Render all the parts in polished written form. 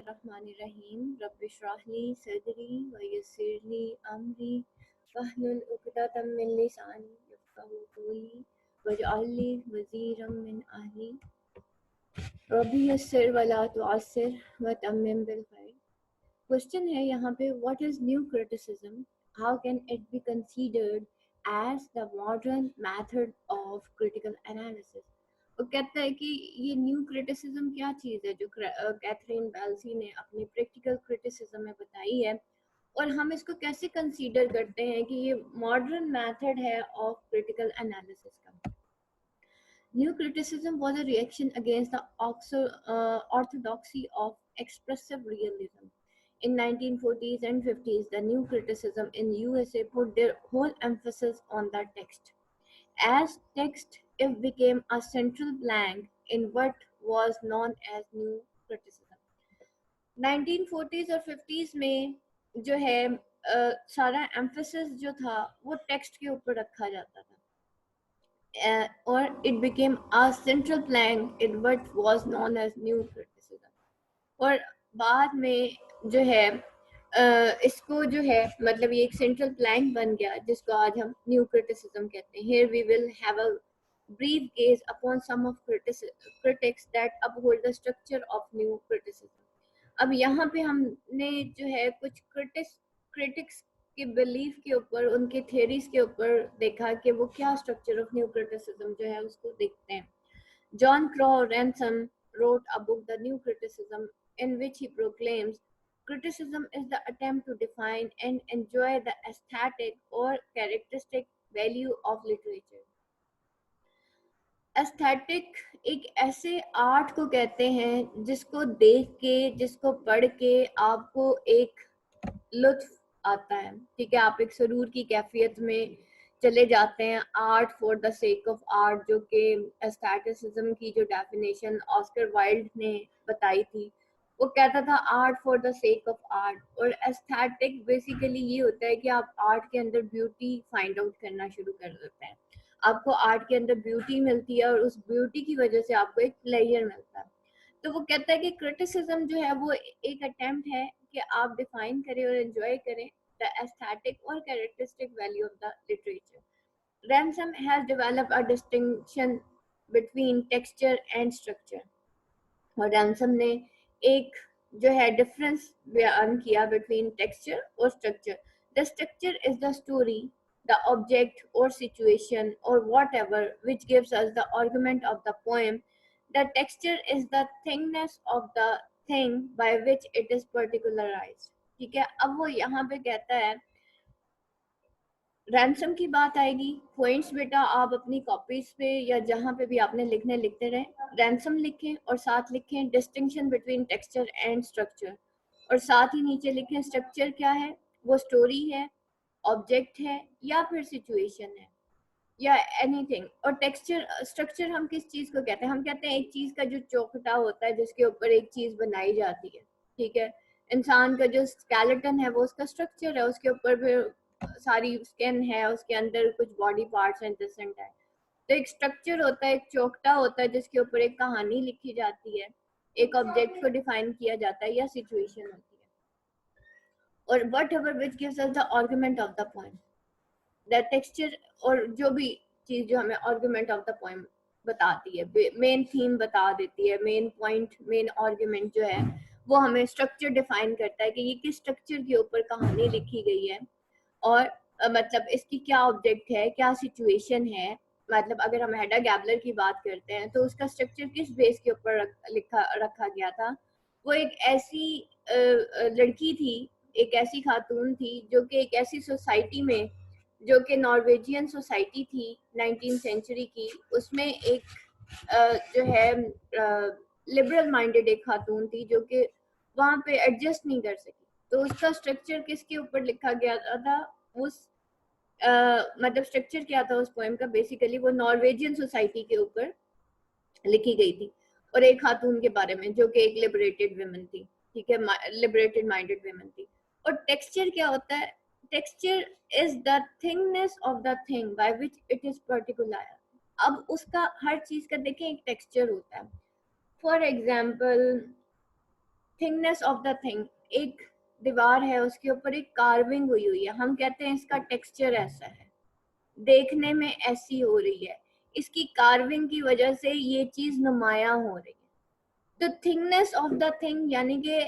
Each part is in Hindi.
बिस्मिल्लाहिर्रहमानिर्रहीम रब्बिश्रह ली सदरी व यस्सिर ली अमरी वहलुल उक़दतम मिन लिसानी यफ़क़हू क़ौली वजअल ली वज़ीरम मिन अहली रब्बी यस्सिर वला तुअस्सिर वतम्मिम बिल खैर। क्वेश्चन है यहाँ पे, what is new criticism, how can it be considered as the modern method of critical analysis. वो कहता है कि ये न्यू क्रिटिसिज्म क्या चीज़ है जो कैथरीन बेल्सी ने अपनी प्रैक्टिकल क्रिटिसिज्म में बताई है, और हम इसको कैसे कंसीडर करते हैं कि ये मॉडर्न मेथड है ऑफ क्रिटिकल एनालिसिस का। New criticism was a reaction against the orthodoxy of expressive realism. In 1940s and 50s, the new criticism in USA put their whole emphasis on the text. As text, it became a central plank in what was known as new criticism. 1940s और 50s में जो है सारा emphasis जो था वो text के ऊपर रखा जाता था, or it became a central plank in what was known as new criticism. और बाद में जो है इसको जो है मतलब ये एक सेंट्रल प्लैंक बन गया जिसको आज हम न्यू क्रिटिसिज्म कहते हैं. Here we will have a brief gaze upon some of critics that uphold the structure of new criticism. अब यहाँ पे हमने जो है कुछ क्रिटिक्स के बिलीफ के ऊपर, उनके थियरीज के ऊपर देखा कि वो क्या स्ट्रक्चर ऑफ न्यू क्रिटिसिज्म जो है उसको देखते हैं. John Crow Ransom wrote a book, The New Criticism, in which he proclaims criticism is the attempt to define and enjoy the aesthetic or characteristic value of literature. Aesthetic एक ऐसे आर्ट को कहते हैं जिसको देख के, जिसको पढ़ के आपको एक लुत्फ आता है. ठीक है, आप एक सरूर की कैफियत में चले जाते हैं. Art for the sake of art, जो कि एस्थेटिसिज्म की जो डेफिनेशन ऑस्कर वाइल्ड ने बताई थी, वो कहता था art for the sake of art. और एस्थेटिक बेसिकली ये होता है कि आप आर्ट के अंदर ब्यूटी फाइंड आउट करना शुरू कर देते हैं. आपको आर्ट के अंदर ब्यूटी मिलती है और उस ब्यूटी की वजह से आपको एक प्लेजर मिलता है. तो वो कहता है कि क्रिटिसिज्म जो है वो एक अटेम्प्ट है कि आप डिफाइन करें और एंजॉय करें द एस्थेटिक और characteristic value of the literature. Ransom has developed a distinction between texture and structure. और रैनसम ने एक जो है डिफरेंस बयान किया बिटवीन टेक्सचर और structure. The structure is the story, the object or situation or whatever which gives us the argument of the poem. The texture is the thingness of the thing by which it is particularized. ठीक है, अब वो यहाँ पे कहता है, रैनसम की बात आएगी. पॉइंट्स बेटा आप अपनी कॉपीज पे या जहाँ पे भी आपने लिखने लिखते रहें, रैनसम लिखें और साथ लिखें distinction between texture and structure, और साथ ही नीचे लिखें स्ट्रक्चर क्या है, वो स्टोरी है, ऑब्जेक्ट है या फिर सिचुएशन है या एनीथिंग. और टेक्सचर स्ट्रक्चर हम किस चीज को कहते हैं, हम कहते हैं एक चीज का जो चौखटा होता है जिसके ऊपर एक चीज बनाई जाती है. ठीक है, इंसान का जो स्केलेटन है वो उसका स्ट्रक्चर है, उसके ऊपर फिर सारी स्किन है, उसके अंदर कुछ बॉडी पार्ट्स हैं, दिस एंड दैट. तो एक स्ट्रक्चर होता है, एक चौखटा होता है जिसके ऊपर एक कहानी लिखी जाती है, एक ऑब्जेक्ट को डिफाइन किया जाता है या सिचुएशन होती है. और whatever which gives us the argument of the poem, the texture और जो भी चीज जो हमें argument of the poem बताती है, मेन थीम बता देती है, मेन पॉइंट, मेन आर्गुमेंट जो है वो हमें स्ट्रक्चर डिफाइन करता है कि ये किस स्ट्रक्चर के ऊपर कहानी लिखी गई है और मतलब इसकी क्या ऑब्जेक्ट है, क्या सिचुएशन है. मतलब अगर हम हेडा गैबलर की बात करते हैं तो उसका स्ट्रक्चर किस बेस के ऊपर रखा गया था. वो एक ऐसी लड़की थी, एक ऐसी खातून थी जो कि एक ऐसी सोसाइटी में, जो कि नॉर्वेजियन सोसाइटी थी 19th सेंचुरी की, उसमें एक जो है लिबरल माइंडेड एक खातून थी जो कि वहाँ पे एडजस्ट नहीं कर सकी. तो उसका स्ट्रक्चर किसके ऊपर लिखा गया था, उस मतलब स्ट्रक्चर क्या था उस पोएम का, बेसिकली वो नॉर्वेजियन सोसाइटी के ऊपर लिखी गई थी और एक खातून के बारे में जो कि एक लिबरेटेड वुमन थी. ठीक है, लिबरेटेड माइंडेड वुमन थी. और टेक्सचर क्या होता है, texture is the thingness of the thing by which it is particular. अब उसका हर चीज का देखें एक टेक्सचर होता है. For example thickness of the thing, एक दीवार है उसके ऊपर एक कार्विंग हुई हुई है, हम कहते हैं इसका टेक्सचर ऐसा है, देखने में ऐसी हो रही है, इसकी कार्विंग की वजह से ये चीज नुमाया हो रही है। तो थिकनेस ऑफ द थिंग यानी कि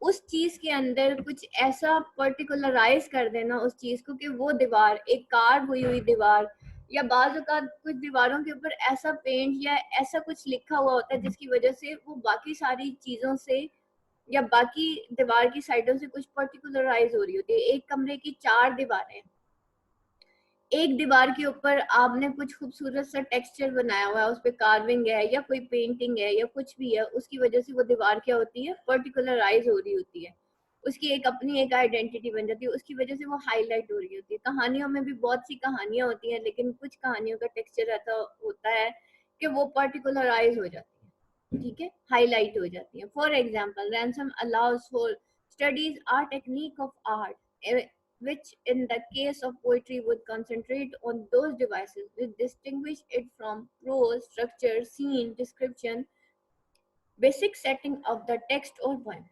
उस चीज के अंदर कुछ ऐसा पर्टिकुलराइज कर देना उस चीज को कि वो दीवार एक कार्व हुई हुई दीवार, या बाजू का कुछ दीवारों के ऊपर ऐसा पेंट या ऐसा कुछ लिखा हुआ होता है जिसकी वजह से वो बाकी सारी चीजों से या बाकी दीवार की साइडों से कुछ पर्टिकुलराइज हो रही होती है। एक कमरे की 4 दीवारें, एक दीवार के ऊपर आपने कुछ खूबसूरत सा टेक्सचर बनाया हुआ है, उस पे कार्विंग है या कोई पेंटिंग है या कुछ भी है, उसकी वजह से वो दीवार क्या होती है, पर्टिकुलराइज हो रही होती है, उसकी एक अपनी एक आइडेंटिटी बन जाती है, उसकी वजह से वो हाईलाइट हो रही होती है। कहानियों में भी बहुत सी कहानियां होती हैं, लेकिन कुछ कहानियों का टेक्सचर ऐसा होता है कि वो पर्टिकुलराइज हो जाती है, ठीक है, हाईलाइट हो जाती है। For example, ransom allows for studies R technique of art, which in the case of poetry would concentrate on those devices which distinguish it from prose, structure, scene, description, basic setting of the text or poem.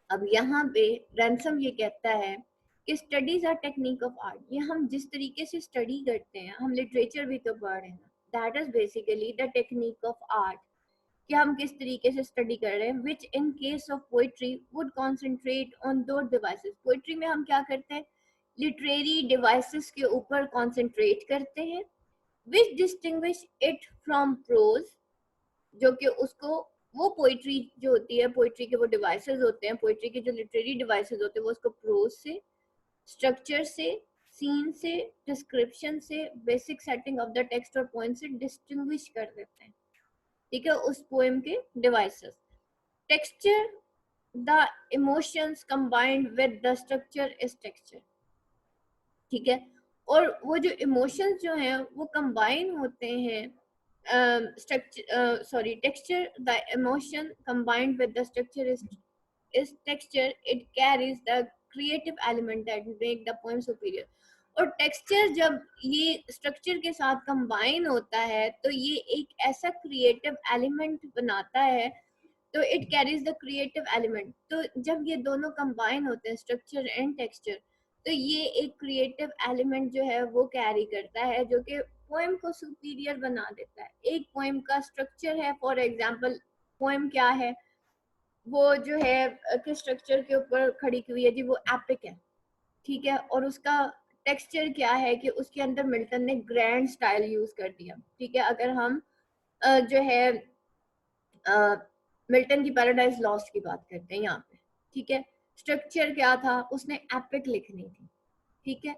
अब यहाँ पे रैंसम ये कहता है कि studies R technique of art, ये हम जिस तरीके से स्टडी करते हैं, हम लिटरेचर भी तो पढ़ रहे हैं, that is basically the technique of art, कि हम किस तरीके से स्टडी कर रहे हैं। Which in case of poetry would concentrate on दो डिवाइसेस, पोइट्री में हम क्या करते हैं, लिटरेरी डिवाइसेस के ऊपर कॉन्सेंट्रेट करते हैं, विच डिस्टिंग्विश इट फ्रॉम प्रोज, जो कि उसको वो पोइट्री जो होती है, पोइट्री के वो डिवाइसेस होते हैं, पोइट्री के जो लिटरेरी डिवाइसेस होते हैं वो उसको प्रोज से, स्ट्रक्चर से, सीन से, डिस्क्रिप्शन से, basic setting of the text और पॉइंट से डिस्टिंग्विश कर देते हैं, ठीक है, उस पोएम के devices. Texture, the emotions combined with the structure is texture, ठीक है, और वो जो इमोशंस जो हैं वो कंबाइन होते हैं, structure sorry texture, the emotion combined with the structure is texture, it carries the creative element that make the poem superior। और टेक्सचर जब ये स्ट्रक्चर के साथ कंबाइन होता है तो ये एक ऐसा क्रिएटिव एलिमेंट बनाता है, तो it carries the creative element. तो जब ये दोनों कंबाइन होते हैं, स्ट्रक्चर एंड टेक्सचर, तो ये एक क्रिएटिव एलिमेंट जो है वो कैरी करता है, जो कि पोएम को सुपीरियर बना देता है। एक पोएम का स्ट्रक्चर है, फॉर एग्जांपल पोएम क्या है, वो जो है किस स्ट्रक्चर के ऊपर खड़ी हुई है जी, वो एपिक है, ठीक है, और उसका टेक्सचर क्या है कि उसके अंदर मिल्टन ने ग्रैंड स्टाइल यूज कर दिया, ठीक है। अगर हम जो है मिल्टन की पैराडाइज लॉस्ट की बात करते हैं यहाँ पे, ठीक है, स्ट्रक्चर क्या था, उसने एपिक लिखनी थी, ठीक है,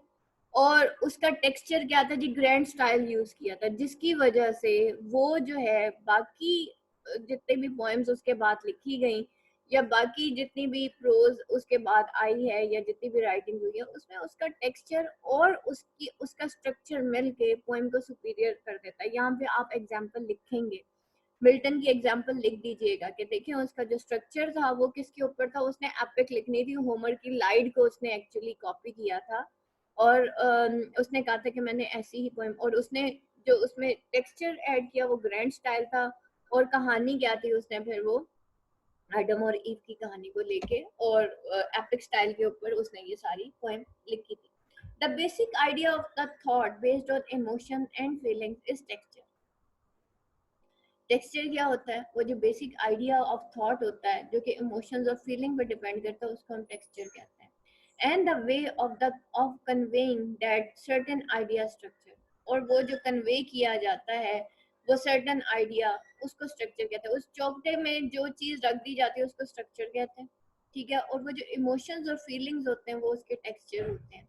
और उसका टेक्सचर क्या था जी, ग्रैंड स्टाइल यूज किया था, जिसकी वजह से वो जो है बाकी जितने भी पोएम्स उसके बाद लिखी गई या बाकी जितनी भी प्रोज उसके बाद आई है या जितनी भी राइटिंग हुई है, उसमें उसका टेक्सचर और उसका स्ट्रक्चर मिल के पोएम को सुपीरियर कर देता है। यहाँ पे आप एग्जाम्पल लिखेंगे, मिल्टन की एग्जाम्पल लिख दीजिएगा कि देखिए उसका जो स्ट्रक्चर था वो किसके ऊपर था, उसने एपिक लिखनी थी, होमर की लाइड को उसने एक्चुअली कॉपी किया था, और उसने कहा था कि मैंने ऐसी ही पोएम, और उसने जो उसमें टेक्सचर ऐड किया वो ग्रैंड स्टाइल था, और कहानी क्या थी, उसने फिर वो एडम और ईव की कहानी को लेके और एपिक स्टाइल के ऊपर उसने ये सारी पोएम लिखी थी। The basic idea of the thought based on emotion and feelings is texture. Texture क्या होता है, वो जो बेसिक आइडिया ऑफ थॉट होता है जो कि इमोशंस और फीलिंग पर डिपेंड करता है, उसको हम टेक्सचर कहते हैं। And the way of conveying that certain idea structure, और वो जो कन्वे किया जाता है वो सर्टेन आइडिया, उसको स्ट्रक्चर कहते हैं। उस चौकटे में जो चीज रख दी जाती है उसको स्ट्रक्चर कहते हैं, ठीक है, और वो जो इमोशंस और फीलिंग्स होते हैं वो उसके टेक्सचर होते हैं।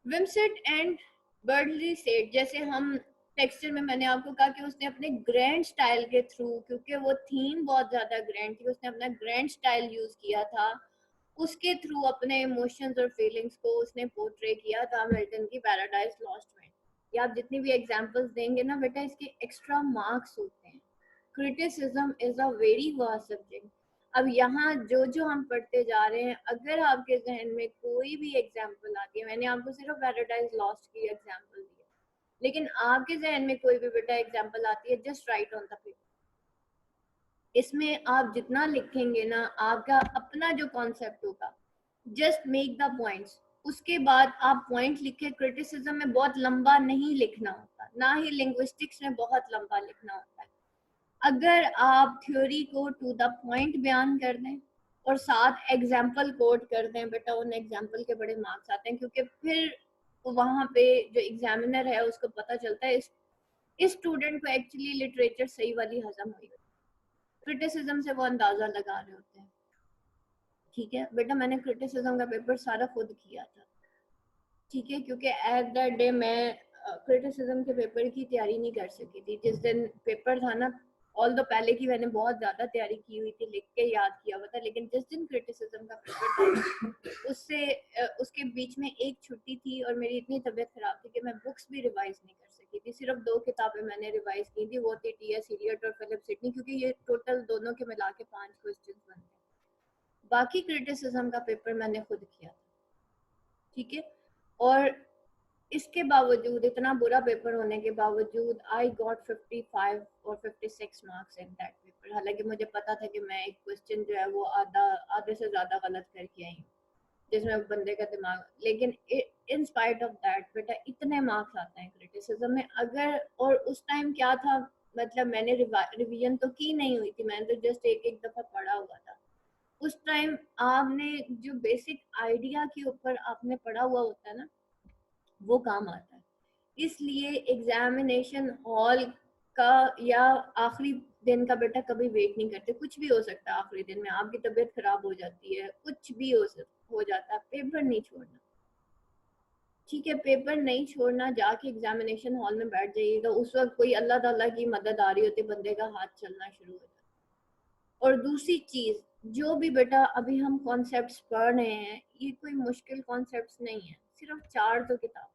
विमसेट एंड बर्डली सेट, जैसे हम टेक्सचर में मैंने आपको कहा कि उसने अपने ग्रैंड स्टाइल के थ्रू, क्योंकि वो थीम बहुत ज्यादा ग्रैंड थी, उसने अपना ग्रैंड स्टाइल यूज किया था, उसके थ्रू अपने इमोशंस और फीलिंग्स को उसने पोर्ट्रे किया था मिल्टन की पैराडाइज लॉस्ट में। या आप जितनी भी एग्जांपल्स देंगे ना बेटा, इसके एक्स्ट्रा मार्क्स होते हैं। Criticism is a very vast subject. अब यहाँ जो जो हम पढ़ते जा रहे हैं, अगर आपके जहन में कोई भी एग्जाम्पल आती है, मैंने आपको सिर्फ पैराडाइज लॉस्ट की एग्जाम्पल दी है, लेकिन आपके जहन में कोई भी बेटा एग्जाम्पल आती है, just right on the paper, इसमें आप जितना लिखेंगे ना, आपका अपना जो कॉन्सेप्ट होगा, जस्ट मेक द पॉइंट्स, उसके बाद आप पॉइंट लिखे। क्रिटिसिज्म में बहुत लंबा नहीं लिखना होता, ना ही लिंग्विस्टिक्स में बहुत लंबा लिखना होता है। अगर आप थ्योरी को टू द पॉइंट बयान कर दें और साथ एग्जाम्पल कोट कर दें, बेटा उन एग्जाम्पल के बड़े मार्क्स आते हैं, क्योंकि फिर वहाँ पे जो एग्जामिनर है उसको पता चलता है इस स्टूडेंट को एक्चुअली लिटरेचर सही वाली हजम हुई। क्रिटिसिज्म से वो अंदाजा लगा रहे होते हैं। ठीक है बेटा, मैंने क्रिटिसिज्म का पेपर सारा खुद किया था। ठीक है, क्योंकि एट दैट डे मैं क्रिटिसिज्म के पेपर की तैयारी नहीं कर सकी थी। जिस दिन पेपर था ना, ऑल दो पहले की मैंने बहुत ज़्यादा तैयारी की हुई थी, लिख के याद किया हुआ था, लेकिन जिस दिन क्रिटिसिज्म का पेपर था उससे उसके बीच में एक छुट्टी थी और मेरी इतनी तबीयत खराब थी कि मैं बुक्स भी रिवाइज नहीं कर सकी थी। सिर्फ 2 किताबें मैंने रिवाइज की थी, वो थी टी.एस. इलियट और फिलिप सिडनी, क्योंकि ये टोटल दोनों के मिला के 5 क्वेश्चन बनते हैं। बाकी क्रिटिसिज्म का पेपर मैंने खुद किया था। ठीक है, और इसके बावजूद, इतना बुरा पेपर होने के बावजूद, आई गॉट 55 और 56 मार्क्स इन दैट पेपर। हालांकि मुझे पता था कि मैं एक क्वेश्चन जो है वो आधे से ज़्यादा गलत करके आई हूँ, जिसमें बंदे का दिमाग, लेकिन इन स्पाइट ऑफ दैट बेटा इतने मार्क्स आते हैं क्रिटिसिज्म में। अगर, और उस टाइम क्या था, मतलब मैंने रिवीजन तो की नहीं हुई थी, मैंने तो जस्ट एक एक दफ़ा पढ़ा हुआ था। उस टाइम आपने जो बेसिक आइडिया के ऊपर आपने पढ़ा हुआ होता है ना, वो काम आता है। इसलिए एग्जामिनेशन हॉल का या आखिरी दिन का बेटा कभी वेट नहीं करते। कुछ भी हो सकता है आखिरी दिन में, आपकी तबीयत खराब हो जाती है, कुछ भी हो जाता है, पेपर नहीं छोड़ना। ठीक है, पेपर नहीं छोड़ना, जाके एग्जामिनेशन हॉल में बैठ जाइएगा। उस वक्त कोई अल्लाह ताला की मदद आ रही होती, बंदे का हाथ चलना शुरू हो जाता है। और दूसरी चीज, जो भी बेटा अभी हम कॉन्सेप्ट्स पढ़ रहे हैं, ये कोई मुश्किल कॉन्सेप्ट्स नहीं है, सिर्फ 4 तो किताब।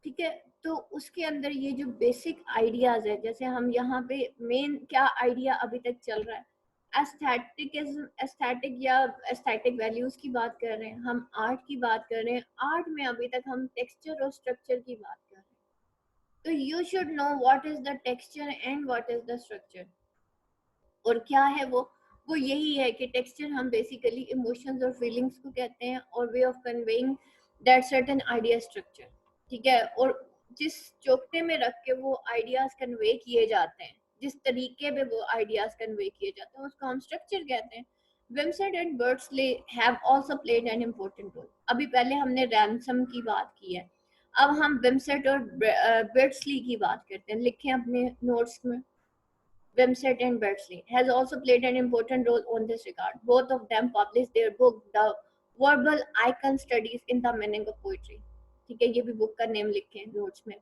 ठीक है, तो उसके अंदर ये जो बेसिक आइडियाज है, जैसे हम यहाँ पे मेन क्या आइडिया अभी तक चल रहा है, एस्थेटिक या एस्थेटिक वैल्यूज की बात कर रहे हैं, हम आर्ट की बात कर रहे हैं। आर्ट में अभी तक हम टेक्सचर और स्ट्रक्चर की बात कर रहे हैं। तो you should know what is the texture and what is the structure. और क्या है वो यही है कि टेक्सचर हम बेसिकली इमोशंस और फीलिंग्स को कहते हैं, और way of conveying that certain idea structure. ठीक है, और जिस चौकटे में रख के वो आइडियाज कन्वे किए जाते हैं, जिस तरीके पे वो आइडियाज कन्वे किए जाते हैं, उसको हम स्ट्रक्चर कहते हैं। Wimsatt and Beardsley have also played an important role. अभी पहले हमने रैनसम की बात की है, अब हम विम्सेंट और बर्ड्सली की बात करते हैं। लिखें अपने नोट्स में, Wimsatt and Beardsley has also played an important role on this regard. Both of them published their book, The Verbal Icon Studies in the Meaning of Poetry. ठीक है, ये भी बुक का नेम लिखे हैं नोट्स में।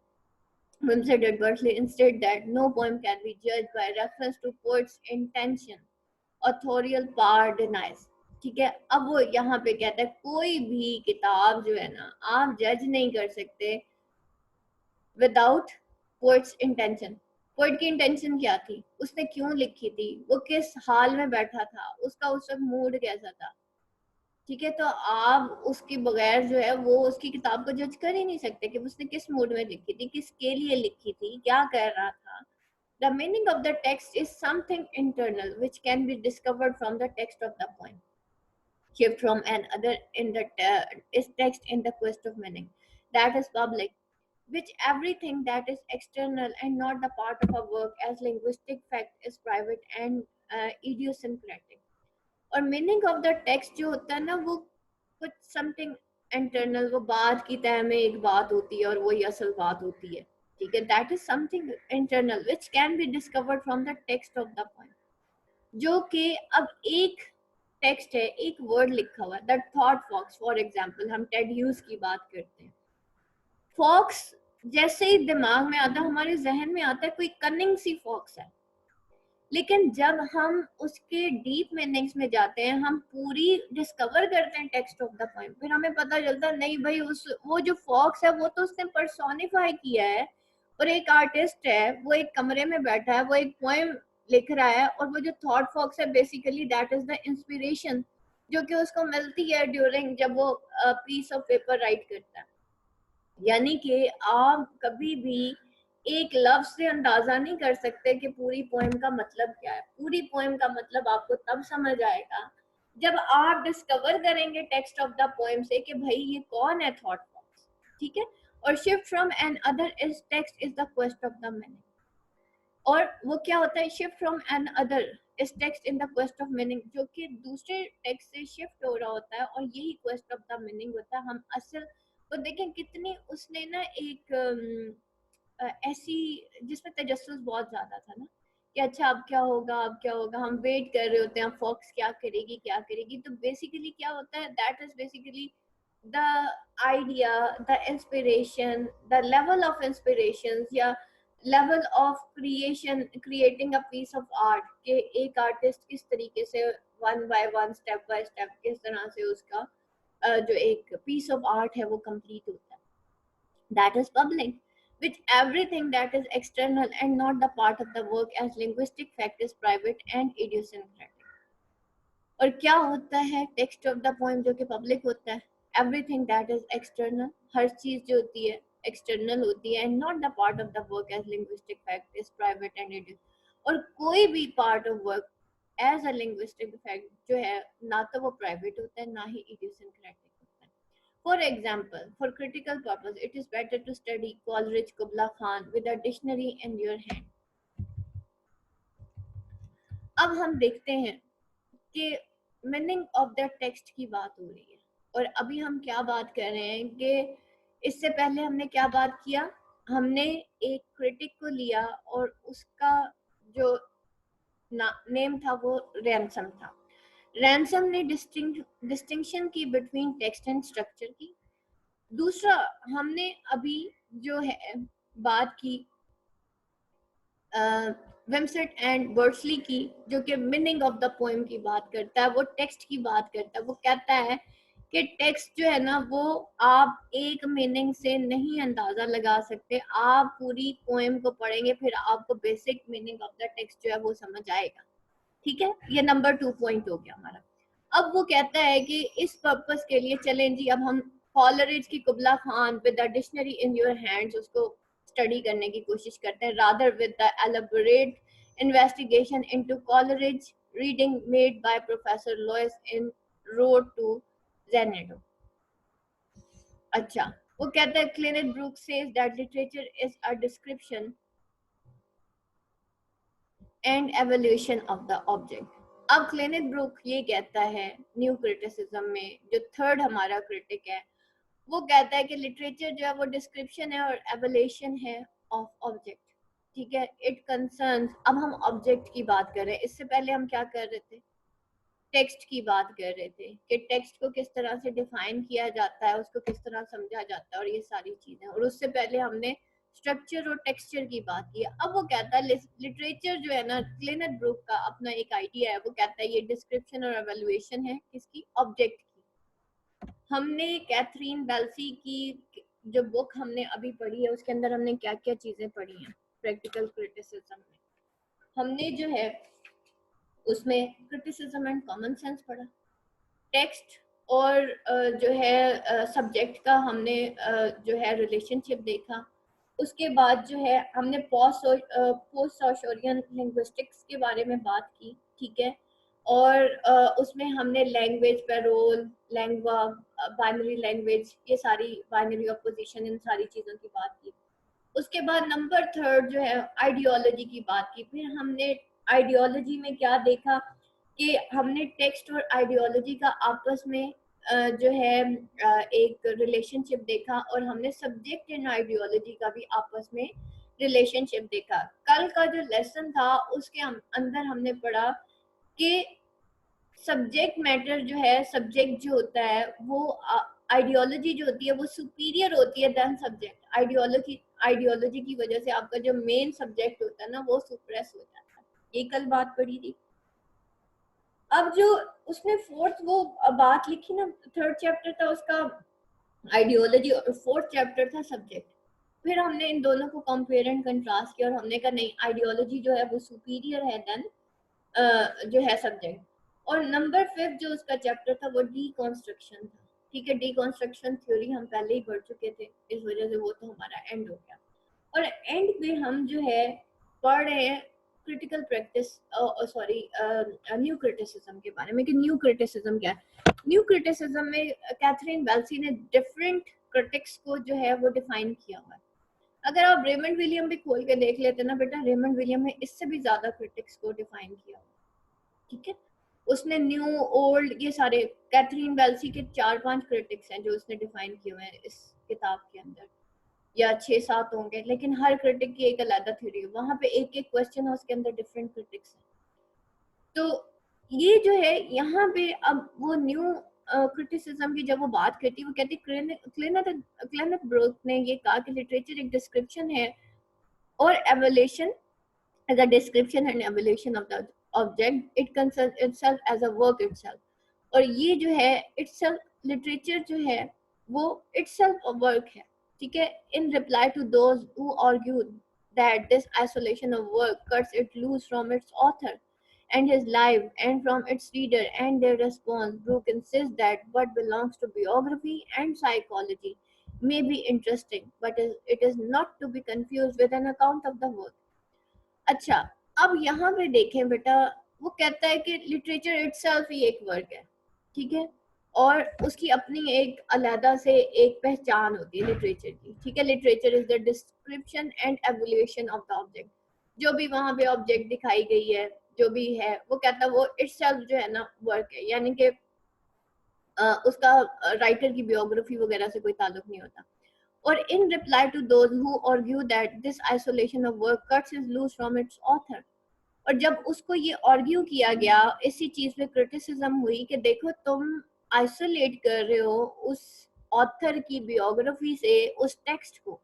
Wimsatt and Beardsley instate that no poem can be judged by reference to poet's intention. Authorial power denies. ठीक है, अब वो यहाँ पे कहता है कोई भी किताब जो है ना, आप जज नहीं कर सकते विदाउट पोइट्स इंटेंशन। पोइट की इंटेंशन क्या थी, उसने क्यों लिखी थी, वो किस हाल में बैठा था, उसका उस वक्त मूड कैसा था। ठीक है, तो आप उसके बगैर जो है वो उसकी किताब को जज कर ही नहीं सकते कि उसने किस मूड में लिखी थी, किसके लिए लिखी थी, क्या कर रहा था। The meaning of the text is something internal which can be discovered from the text of the poem, shift from another in the is text in the quest of meaning. That is public, which everything that is external and not the part of a work as linguistic fact is private and idiosyncratic. और मीनिंग ऑफ द टेक्स्ट जो होता है ना, वो कुछ समथिंग इंटरनल, वो बात की तह में एक बात होती है और वही असल बात होती है। ठीक है, that is something internal which can be discovered from the text of the point. जो कि अब एक टेक्स्ट है, एक वर्ड लिखा हुआ है, the thought fox for example, हम टेड ह्यूज की बात करते हैं। फॉक्स जैसे ही दिमाग में आता है, हमारे जहन में आता है कोई कनिंग सी फॉक्स है, लेकिन जब हम उसके डीप मीनिंग्स में जाते हैं, हम पूरी डिस्कवर करते हैं टेक्स्ट ऑफ द पोएम, फिर हमें पता चलता है नहीं भाई, वो जो फॉक्स है वो तो उसने पर्सोनिफाई किया है, और एक आर्टिस्ट है, वो एक कमरे में बैठा है, वो एक पोएम लिख रहा है, और वो जो थॉट फॉक्स है basically that is the inspiration जो कि उसको मिलती है ड्यूरिंग जब वो पीस ऑफ पेपर राइट करता है। यानी कि आप कभी भी एक लफ्ज से अंदाजा नहीं कर सकते कि पूरी पोएम का मतलब क्या है। पूरी पोएम का मतलब आपको तब समझ आएगा जब आप डिस्कवर करेंगे टेक्स्ट ऑफ द पोएम से कि भाई ये कौन है थॉट फॉक्स, ठीक है। और shift from another is text is the quest of the meaning. और वो क्या होता है, shift from another is text in the quest of meaning, जो कि दूसरे टेक्स्ट से शिफ्ट हो रहा होता है और यही क्वेस्ट ऑफ द मीनिंग होता है। हम असल वो देखें कितनी उसने ना एक ऐसी जिसमें तजस्सुस बहुत ज्यादा था ना कि अच्छा अब क्या होगा, अब क्या होगा, हम वेट कर रहे होते हैं फॉक्स क्या करेगी क्या करेगी। तो बेसिकली क्या होता है, that is basically the idea, the inspiration, the level of inspiration या level of creation, creating a piece of art के एक आर्टिस्ट किस तरीके से वन बाय स्टेप किस तरह से उसका जो एक पीस ऑफ आर्ट है वो कंप्लीट होता है। That is public, which everything that is external and not the part of the work as linguistic fact is private and idiosyncratic. और क्या होता है टेक्स्ट ऑफ द पोएम जो कि पब्लिक होता है, एवरीथिंग दैट इज एक्सटर्नल, हर चीज जो होती है एक्सटर्नल होती है, and not the part of the work as linguistic fact is private and idio. और कोई भी part of work as a linguistic fact जो है ना तो वो प्राइवेट होता है ना ही इडियोसिंक्रेटिक होता है। For example, for critical purpose, it is better to study Coleridge Kubla Khan with a dictionary in your hand. अब हम देखते हैं कि मीनिंग ऑफ द टेक्स्ट की बात हो रही है और अभी हम क्या बात कर रहे हैं कि इससे पहले हमने क्या बात किया, हमने एक क्रिटिक को लिया और उसका जो नेम था वो रैनसम था। रैनसम ने डिस्टिंक्शन की बिटवीन टेक्स्ट एंड स्ट्रक्चर की। दूसरा हमने अभी जो है बात की विमसेट एंड वर्ड्सली की, जो कि मीनिंग ऑफ द पोएम की बात करता है, वो टेक्स्ट की बात करता है। वो कहता है कि टेक्स्ट जो है ना वो आप एक मीनिंग से नहीं अंदाजा लगा सकते, आप पूरी पोएम को पढ़ेंगे फिर आपको basic meaning of the text जो है वो समझ आएगा, ठीक है। ये नंबर 2 पॉइंट हो गया हमारा। अब वो कहता है कि इस पर्पस के लिए चलें जी, अब हम कॉलरिज की Kubla Khan with the dictionary in your hands उसको स्टडी करने की कोशिश करते हैं, rather with the elaborate investigation into Coleridge reading made by professor Lowes in road to Xanadu. अच्छा, वो कहता है Cleanth Brook says that literature is a description and evolution of the object. अब क्लिनेट ब्रूक ये कहता है न्यू क्रिटिसिज्म में, जो थर्ड हमारा क्रिटिक है, वो कहता है कि लिटरेचर जो है वो डिस्क्रिप्शन है और एवोल्यूशन है ऑफ ऑब्जेक्ट, ठीक है। इट कंसर्न्स, अब हम ऑब्जेक्ट की बात कर रहे हैं, इससे पहले हम क्या कर रहे थे, टेक्स्ट की बात कर रहे थे कि टेक्स्ट को किस तरह से डिफाइन किया जाता है, उसको किस तरह समझा जाता है और ये सारी चीजें। और उससे पहले हमने स्ट्रक्चर और टेक्सचर की बात की। अब वो कहता है लिटरेचर जो है ना, क्लिनेट ब्रूक का अपना एक आइडिया है, वो कहता है ये डिस्क्रिप्शन और एवेल्युएशन है किसकी, ऑब्जेक्ट की। हमने कैथरीन बेल्सी की जो बुक हमने अभी पढ़ी है उसके अंदर हमने क्या क्या चीजें पढ़ी हैं प्रैक्टिकल क्रिटिसिज्म में, हमने जो है उसमें क्रिटिसिज्म एंड कॉमन सेंस पढ़ा, टेक्स्ट और जो है सब्जेक्ट का हमने जो है रिलेशनशिप देखा। उसके बाद जो है हमने पोस्ट सोशोरियन लिंग्विस्टिक्स के बारे में बात की, ठीक है। और उसमें हमने लैंग्वेज पैरोल, लैंग्वा, बाइनरी लैंग्वेज, ये सारी बाइनरी ऑपोजिशन, इन सारी चीज़ों की बात की। उसके बाद नंबर थर्ड जो है आइडियोलॉजी की बात की। फिर हमने आइडियोलॉजी में क्या देखा कि हमने टेक्स्ट और आइडियोलॉजी का आपस में जो है एक रिलेशनशिप देखा, और हमने सब्जेक्ट एंड आइडियोलॉजी का भी आपस में रिलेशनशिप देखा। कल का जो लेसन था उसके अंदर हमने पढ़ा कि सब्जेक्ट मैटर जो है, सब्जेक्ट जो होता है वो आइडियोलॉजी जो होती है वो सुपीरियर होती है देन सब्जेक्ट। आइडियोलॉजी की वजह से आपका जो मेन सब्जेक्ट होता है ना वो सुप्रेस हो जाता है, ये कल बात पढ़ी थी। अब जो उसने फोर्थ वो बात लिखी ना, थर्ड चैप्टर था उसका आइडियोलॉजी और फोर्थ चैप्टर था सब्जेक्ट। फिर हमने इन दोनों को कंपेयर एंड कंट्रास्ट किया और हमने कहा नहीं, आइडियोलॉजी जो है वो सुपीरियर है देन जो है सब्जेक्ट। और नंबर 5 जो उसका चैप्टर था वो डीकंस्ट्रक्शन था, ठीक है। डीकंस्ट्रक्शन थ्योरी हम पहले ही पढ़ चुके थे, इस वजह से वो तो हमारा एंड हो गया। और एंड पे हम जो है पढ़ रहे हैं critical practice, sorry, new criticism के बारे में कि न्यू क्रिटिसिज्म क्या है। न्यू क्रिटिसिज्म में कैथरीन वेल्सी ने डिफरेंट क्रिटिक्स को जो है वो डिफाइन किया हुआ है। अगर आप रेमंड विलियम भी खोल के देख लेते ना बेटा, रेमंड विलियम ने इससे भी ज्यादा क्रिटिक्स को डिफाइन किया हुआ है, ठीक है। उसने न्यू ओल्ड ये सारे, कैथरीन वेल्सी के 4-5 क्रिटिक्स हैं जो उसने डिफाइन किए हुए हैं इस किताब के अंदर, या 6-7 होंगे, लेकिन हर क्रिटिक की एक अलग थ्योरी है, वहां पे एक एक क्वेश्चन है उसके अंदर डिफरेंट क्रिटिक्स है। तो ये जो है यहाँ पे अब वो न्यू क्रिटिसिज्म की जब वो बात करती है, वो कहती है क्लेनेथ ब्रूक ने ये कहा कि लिटरेचर एक डिस्क्रिप्शन है और evolution as a description and evaluation of the object, it concerns itself as a work itself। और ये जो है itself, लिटरेचर जो है वो itself a work है, ठीक है। in reply to those who argue that this isolation of work cuts it loose from its author and his life and from its reader and their response, Brooke insists that what belongs to biography and psychology may be interesting, but it is not to be confused with an account of the work। अच्छा, अब यहाँ पे देखें बेटा, वो कहता है कि लिटरेचर इटसेल्फ ही एक वर्क है, ठीक है, और उसकी अपनी एक अलग से एक पहचान होती है लिटरेचर की, ठीक है। Literature is the description and evolution of the object. जो भी वहां पे ऑब्जेक्ट दिखाई गई है, जो भी है, वो कहता है वो इटसेल्फ जो है ना वर्क है, यानी कि उसका राइटर की बियोग्राफी वगैरह से कोई ताल्लुक नहीं होता। और in reply to those who argue that this isolation of work cuts is loose from its author, और जब उसको ये आर्ग्यू किया गया, इसी चीज पे क्रिटिसिज्म हुई कि देखो तुम आइसोलेट कर रहे हो उस ऑथर की बियोग्राफी से उस टेक्स्ट को,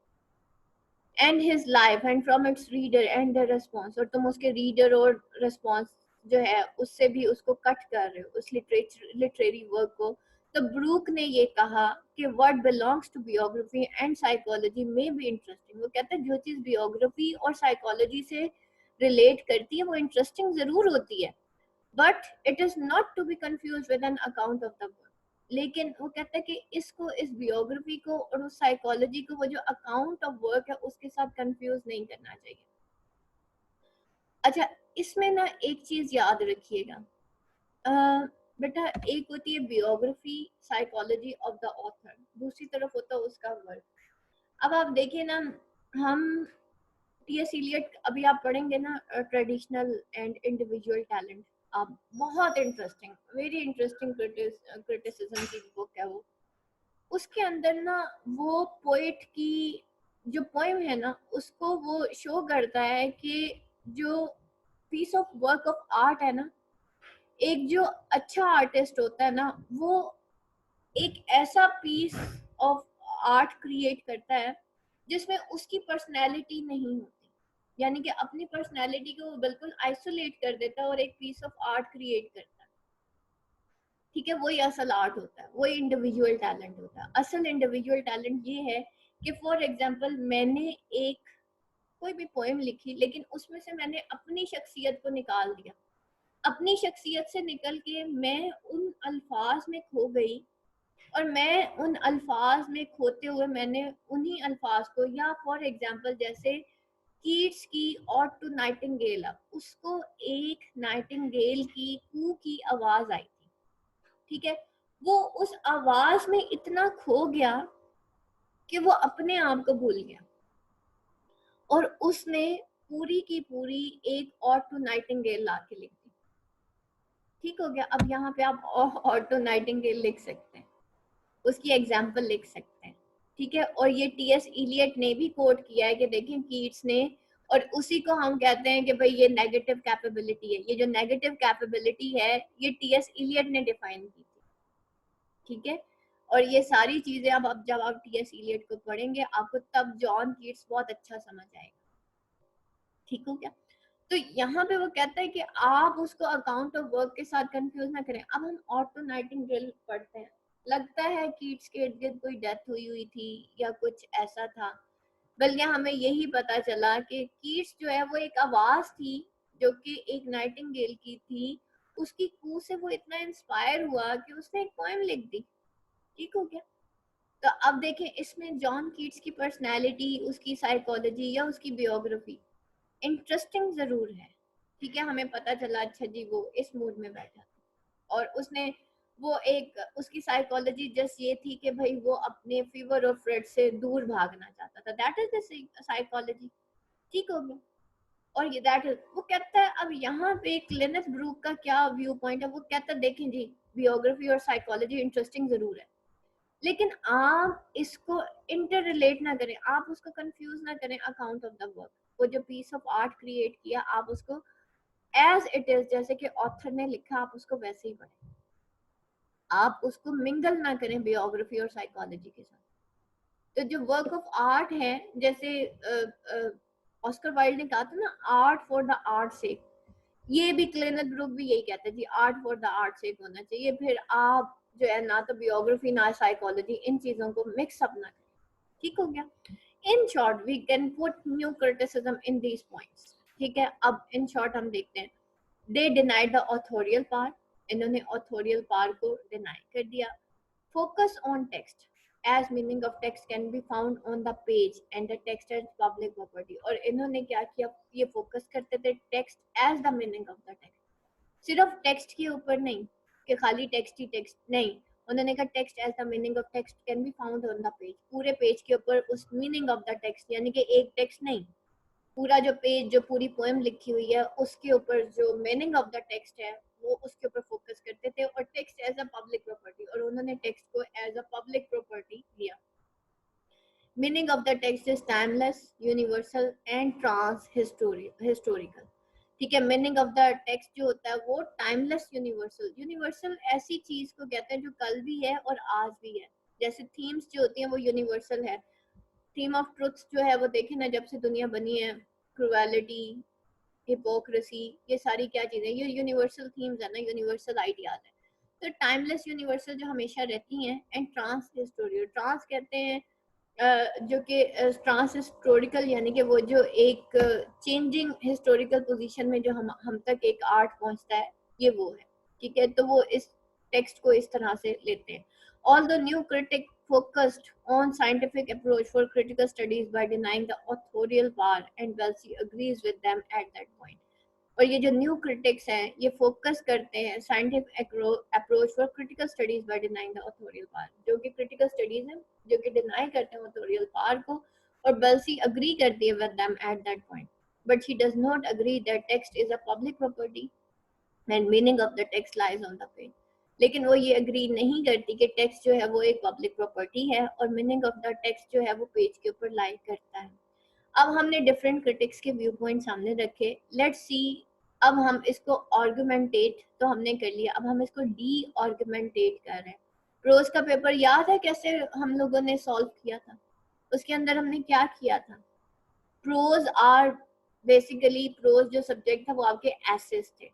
and his life and from its reader and the response, और तुम उसके रीडर और रेस्पॉन्स जो है उससे भी उसको कट कर रहे हो उस लिटरेरी वर्क को। तो ब्रूक ने ये कहा कि what belongs to biography and psychology may be interesting. वो कहते हैं जो चीज बियोग्राफी और साइकोलॉजी से रिलेट करती है वो इंटरेस्टिंग जरूर होती है, but it is not to be confuse with an account of the work. लेकिन वो कहता है कि इसको, इस बियोग्राफी को और उस साइकोलॉजी को, वो जो अकाउंट ऑफ वर्क है उसके साथ कंफ्यूज नहीं करना चाहिए। अच्छा, इसमें ना एक चीज याद रखिएगा बेटा, एक होती है बियोग्राफी साइकोलॉजी ऑफ द ऑथर, दूसरी तरफ होता है उसका वर्क। अब आप देखिए ना, हम टीएस इलियट अभी आप पढ़ेंगे ना, ट्रेडिशनल एंड इंडिविजुअल टैलेंट, आप बहुत इंटरेस्टिंग, वेरी इंटरेस्टिंग क्रिटिसिज्म की बुक है वो। उसके अंदर ना वो पोएट की जो पोएम है ना उसको वो शो करता है कि जो piece of work of art है ना, एक जो अच्छा आर्टिस्ट होता है ना वो एक ऐसा पीस ऑफ आर्ट क्रिएट करता है जिसमें उसकी पर्सनैलिटी नहीं होती, यानी कि अपनी पर्सनैलिटी को वो बिल्कुल आइसोलेट कर देता है और एक पीस ऑफ आर्ट क्रिएट करता है, ठीक है। वही असल आर्ट होता है, वही इंडिविजुअल टैलेंट होता है। असल इंडिविजुअल टैलेंट ये है कि फॉर एग्जांपल मैंने एक कोई भी पोएम लिखी, लेकिन उसमें से मैंने अपनी शख्सियत को निकाल दिया, अपनी शख्सियत से निकल के मैं उन अल्फाज में खो गई, और मैं उन अल्फाज में खोते हुए मैंने उन्हीं अल्फाज को, या फॉर एग्जांपल जैसे कीट्स की ऑड टू नाइटिंगेल, उसको एक नाइटिंगेल की कू की आवाज आई थी, ठीक है। वो उस आवाज में इतना खो गया कि वो अपने आप को भूल गया, और उसने पूरी की पूरी एक ऑड टू नाइटिंगेल ला के लिख दी, ठीक हो गया। अब यहाँ पे आप ऑड टू नाइटिंगेल लिख सकते हैं, उसकी एग्जाम्पल लिख सकते हैं, ठीक है। और ये टीएस इलियट ने भी कोट किया है कि देखें कीट्स ने, और उसी को हम कहते हैं कि भाई ये नेगेटिव कैपेबिलिटी है। ये जो नेगेटिव कैपेबिलिटी है ये टीएस इलियट ने डिफाइन की थी, ठीक है। और ये सारी चीजें अब जब आप टीएस इलियट को पढ़ेंगे आपको तब जॉन कीट्स बहुत अच्छा समझ आएगा, ठीक हो गया। तो यहाँ पे वो कहता है कि आप उसको अकाउंट ऑफ वर्क के साथ कंफ्यूज ना करें। अब हम ऑटो नाइटिंगेल पढ़ते हैं, लगता है कीट्स के इर्द गिर्द कोई डेथ हुई थी या कुछ ऐसा था, बल्कि हमें यही पता चला कि कीट्स जो है वो एक आवाज थी जो कि एक नाइटिंगेल की थी, उसकी कू से वो इतना इंस्पायर हुआ कि उसने एक पोएम लिख दी, ठीक हो गया। तो अब देखें इसमें जॉन कीट्स की पर्सनैलिटी, उसकी साइकोलॉजी या उसकी बायोग्राफी इंटरेस्टिंग जरूर है, ठीक है, हमें पता चला अच्छा जी वो इस मूड में बैठा था और उसने वो एक उसकी साइकोलॉजी जस्ट ये थी कि भाई वो अपने फीवर और फ्रेड से दूर भागना चाहता था, दैट इज द साइकोलॉजी, ठीक हो गया। और ये दैट वो कहता है, अब यहाँ पे क्लिनेथ ब्रूक का क्या व्यू पॉइंट है, वो कहता है देखें जी बियोग्राफी और साइकोलॉजी इंटरेस्टिंग जरूर है, लेकिन आप इसको इंटर रिलेट ना करें, आप उसको कंफ्यूज ना करें अकाउंट ऑफ द वर्क। वो जो पीस ऑफ आर्ट क्रिएट किया आप उसको एज इट इज, जैसे कि ऑथर ने लिखा आप उसको वैसे ही पढ़ें, आप उसको मिंगल ना करें बियोग्राफी और साइकोलॉजी के साथ। तो जो वर्क ऑफ आर्ट है, जैसे ऑस्कर वाइल्ड ने कहा था ना, आर्ट फॉर द आर्ट से, ये भी क्लिनेथ ब्रूक भी यही कहता है जी, आर्ट फॉर द आर्ट से होना चाहिए। फिर आप जो है ना तो बियोग्राफी ना साइकोलॉजी, इन चीजों को मिक्स अप ना करें, ठीक हो गया। In short we can put new criticism in these points, ठीक है। अब इन शॉर्ट हम देखते हैं, they denied the authorial part, इन्होंने ऑथोरियल पार्ट को डिनाई कर दिया। Focus on text, as meaning of text can be found on the page and the text as public property। और इन्होंने क्या किया, ये फोकस करते थे text as the meaning of the text, सिर्फ टेक्स्ट के ऊपर नहीं कि खाली टेक्स्ट ही टेक्स्ट नहीं, उन्होंने कहा text as the meaning of text can be found on the page, पूरे पेज के ऊपर उस मीनिंग ऑफ द टेक्स्ट, यानी कि एक टेक्स्ट नहीं, पूरा जो पेज जो पूरी पोएम लिखी हुई है उसके ऊपर जो मीनिंग ऑफ द टेक्स्ट है वो उसके ऊपर फोकस करते थे। और text as a public property, और उन्होंने टेक्स्ट को एज अ पब्लिक प्रॉपर्टी लिया। Meaning of the text is timeless, universal and transhistorical, ठीक है। मीनिंग ऑफ द टेक्स्ट जो होता है वो टाइमलेस, यूनिवर्सल, यूनिवर्सल ऐसी चीज को कहते हैं जो कल भी है और आज भी है, जैसे थीम्स जो होती हैं वो यूनिवर्सल है। थीम ऑफ ट्रुथ जो है वो देखें ना, जब से दुनिया बनी है, क्रुएलिटी, हिपोक्रेसी, ये सारी क्या चीजें, ये यूनिवर्सल थीम्स है ना, यूनिवर्सल आइडियाज है। तो टाइमलेस, यूनिवर्सल जो हमेशा रहती हैं, एंड ट्रांस हिस्टोरियल, ट्रांस कहते हैं जो कि ट्रांस हिस्टोरिकल, यानी कि वो जो एक चेंजिंग हिस्टोरिकल पोजीशन में जो हम तक एक आर्ट पहुंचता है, ये वो है, ठीक है। तो वो इस टेक्स्ट को इस तरह से लेते हैं। All the new critic focused on scientific approach for critical studies by denying the authorial power, and Wellesley agrees with them at that point। और ये जो न्यू क्रिटिक्स हैं ये फोकस करते हैं scientific approach for critical studies by denying the authorial power, जो कि क्रिटिकल स्टडीज हैं जो कि डिनाई करते हैं ऑथोरियल पावर को। और बेल्सी अग्री करती है with them at that point, but she does not agree that text is a public property and meaning of the text lies on the page. लेकिन वो ये अग्री नहीं करती कि टेक्स्ट जो है वो एक पब्लिक प्रॉपर्टी है और मीनिंग ऑफ द टेक्स्ट जो है वो पेज के ऊपर लाई करता है। अब हमने डिफरेंट क्रिटिक्स के व्यू पॉइंट सामने रखे, लेट्स सी। अब हम इसको आर्गुमेंटेट तो हमने कर लिया, अब हम इसको डी आर्गुमेंटेट कर रहे हैं। प्रोज का पेपर याद है कैसे हम लोगों ने सॉल्व किया था, उसके अंदर हमने क्या किया था, प्रोज आर बेसिकली, प्रोज जो सब्जेक्ट था वो आपके एसेस थे।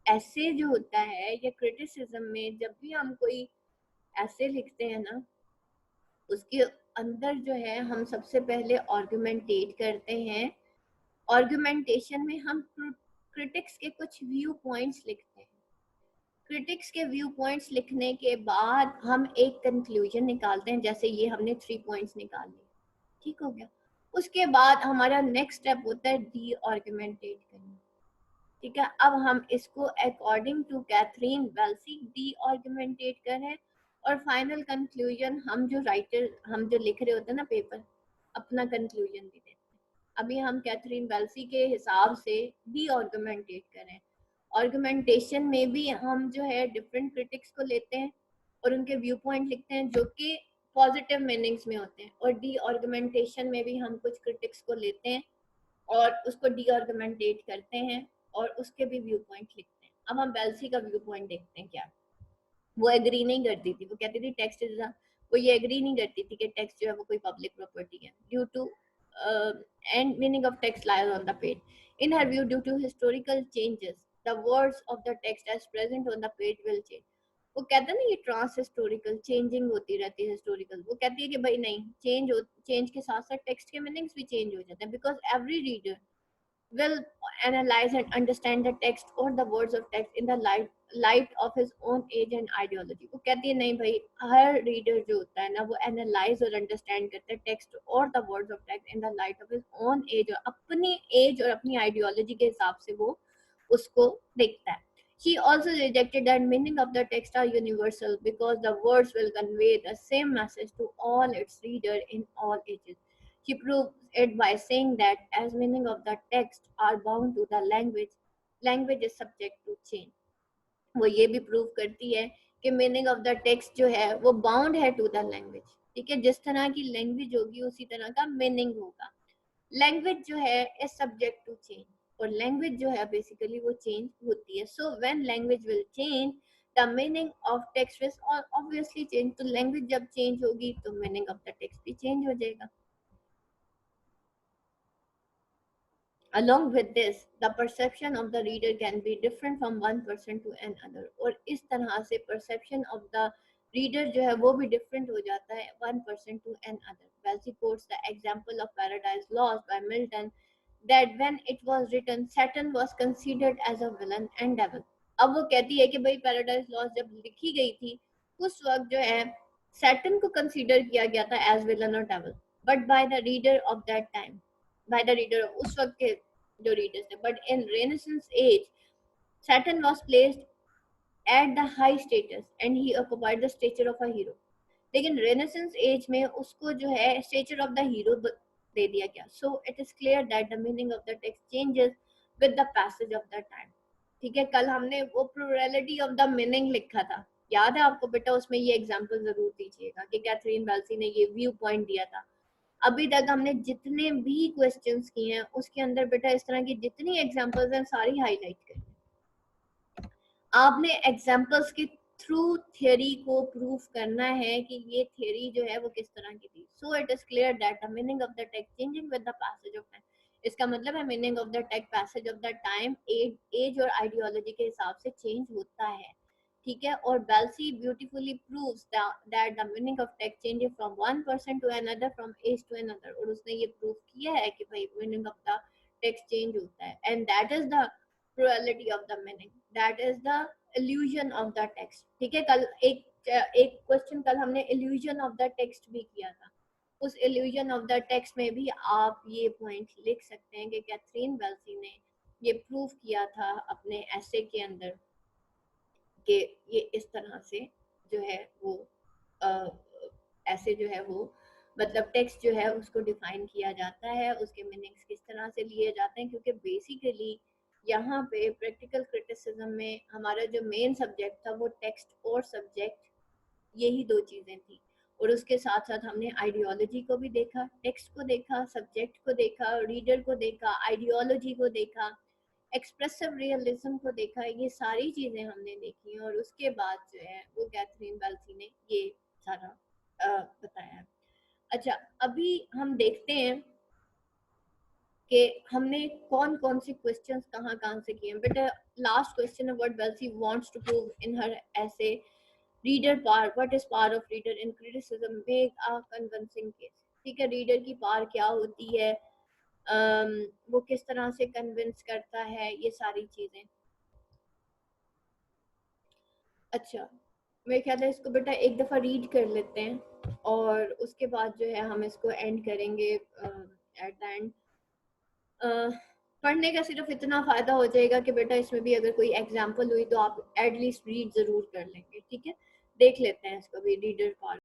ऐसे जो होता है या क्रिटिसिज्म में जब भी हम कोई ऐसे लिखते हैं ना, उसके अंदर जो है हम सबसे पहले आर्गुमेंटेट करते हैं। आर्गुमेंटेशन में हम क्रिटिक्स के कुछ व्यू पॉइंट्स लिखते हैं। क्रिटिक्स के व्यू पॉइंट्स लिखने के बाद हम एक कंक्लूजन निकालते हैं, जैसे ये हमने 3 पॉइंट्स निकाल लिए, ठीक हो गया। उसके बाद हमारा नेक्स्ट स्टेप होता है डी आर्गुमेंटेट करना, ठीक है। अब हम इसको अकॉर्डिंग टू कैथरीन वेल्सी डी आर्गुमेंटेट करें और फाइनल कंक्लूजन हम जो राइटर, हम जो लिख रहे होते हैं ना पेपर, अपना कंक्लूजन भी देते हैं। अभी हम कैथरीन वेल्सी के हिसाब से डी आर्गुमेंटेट करें। आर्गुमेंटेशन में भी हम जो है डिफरेंट क्रिटिक्स को लेते हैं और उनके व्यू पॉइंट लिखते हैं जो कि पॉजिटिव मीनिंग्स में होते हैं, और डी आर्गुमेंटेशन में भी हम कुछ क्रिटिक्स को लेते हैं और उसको डी आर्गुमेंटेट करते हैं और उसके भी व्यू पॉइंट लिखते हैं। अब हम वेल्सी का व्यू पॉइंट देखते हैं क्या। वो एग्री नहीं करती थी, वो कहती थी टेक्स्ट इज, वो ये एग्री नहीं करती थी कि टेक्स्ट जो है वो कोई पब्लिक प्रॉपर्टी है, due to and meaning of text lies on the page. In her view due to historical changes the words of the text as present on the page will change. वो कहते हैं ना ये ट्रांस हिस्टोरिकल चेंजिंग होती रहती है हिस्टोरिकल, वो कहती है कि भाई नहीं, चेंज के साथ साथ टेक्स्ट के मीनिंग्स भी चेंज हो जाते हैं, because every reader will analyze and understand the text or the words of text in the light of his own age and ideology. वो कहती है नहीं भाई, हर रीडर जो होता है ना वो एनालाइज और अंडरस्टैंड करता है टेक्स्ट और the words of text in the light of his own age, और अपनी एज और अपनी आइडियोलॉजी के हिसाब से वो उसको देखता है। She also rejected that meaning of the text are universal because the words will convey the same message to all its reader in all ages. She proves it by saying that as meaning of the text are bound to the language, language is subject to change. वो ये भी प्रूव करती है कि मीनिंग ऑफ द टेक्स्ट जो है वो बाउंड है टू द लैंग्वेज। ठीक है, जिस तरह की लैंग्वेज होगी उसी तरह का मीनिंग होगा। लैंग्वेज जो है इज सब्जेक्ट टू चेंज, और लैंग्वेज जो है बेसिकली वो चेंज होती है। So when language will change the meaning of text will obviously change. तो लैंग्वेज जब चेंज होगी तो मीनिंग ऑफ द टेक्स्ट भी चेंज हो जाएगा। Along with this, the perception of the reader can be different from one person to another, और इस तरह से perception of the reader जो है वो भी different हो जाता है one person to another. Wellesley quotes the example of Paradise Lost by Milton that when it was written, Satan was considered as a villain and devil. अब वो कहती है कि भाई पैराडाइज लॉस्ट जब लिखी गई थी उस वक्त जो है सैटन को कंसीडर किया गया था एज विलन और devil, but by the reader of that time, by the reader उस वक्त के जो रीडर्स थे। But in Renaissance age Satan was placed at the high status and he occupied the stature of a hero. लेकिन रेनेसेंस एज में उसको जो है स्टेचर ऑफ द हीरो दे दिया गया। So it is clear that the meaning of the text changes with the passage of the time. ठीक है, कल हमने वो प्लुरलिटी ऑफ द मीनिंग लिखा था, याद है आपको बेटा? उसमें ये एग्जांपल जरूर दीजिएगा कि कैथरीन वेल्सी ने ये व्यू पॉइंट दिया था। अभी तक हमने जितने भी क्वेश्चंस किए हैं उसके अंदर बेटा इस तरह की जितनी एग्जांपल्स हैं सारी हाईलाइट करें। आपने एग्जांपल्स के थ्रू थ्योरी को प्रूव करना है कि ये थ्योरी जो है वो किस तरह की थी। So it is clear that the meaning of the text changing with the passage of time. इसका मतलब है meaning of the text passage of the time age और आइडियोलॉजी के हिसाब से चेंज होता है। ठीक है, और Belsey beautifully proves that the meaning of text changes from one person to another, from age to another, और उसने ये प्रूव किया है कि भाई meaning of the text change होता है, and that is the plurality of the meaning, that is the illusion of the text। ठीक है, कल एक क्वेश्चन कल हमने illusion of the text भी किया था। उस illusion of the text में भी आप ये पॉइंट लिख सकते हैं कि कैथरीन वेल्सी ने ये प्रूव किया था अपने ऐसे के अंदर कि ये इस तरह से जो है वो ऐसे जो है वो मतलब टेक्स्ट जो है उसको डिफाइन किया जाता है, उसके मीनिंग्स किस तरह से लिए जाते हैं। क्योंकि बेसिकली यहाँ पे प्रैक्टिकल क्रिटिसिज्म में हमारा जो मेन सब्जेक्ट था वो टेक्स्ट और सब्जेक्ट, यही दो चीजें थी। और उसके साथ साथ हमने आइडियोलॉजी को भी देखा, टेक्स्ट को देखा, सब्जेक्ट को देखा, रीडर को देखा, आइडियोलॉजी को देखा, एक्सप्रेसिव रियलिज्म को देखा। ये सारी चीजें हमने देखी और उसके बाद जो है वो कैथरीन वेल्सी ने ये सारा बताया है। अच्छा, अभी हम देखते हैं कि हमने कौन कौन से क्वेश्चंस कहाँ कहाँ से किए हैं। बेटा लास्ट क्वेश्चन है what Belsey wants to prove in her essay reader power, what is power of reader in criticism, make a convincing case. ठीक है, रीडर की पावर क्या होती है, वो किस तरह से कन्विंस करता है, ये सारी चीजें। अच्छा, मेरे ख्याल है इसको बेटा एक दफ़ा रीड कर लेते हैं और उसके बाद जो है हम इसको एंड करेंगे एट द एंड। पढ़ने का सिर्फ इतना फ़ायदा हो जाएगा कि बेटा इसमें भी अगर कोई एग्जांपल हुई तो आप एटलीस्ट रीड ज़रूर कर लेंगे। ठीक है, देख लेते हैं इसको भी रीडर पार्ट।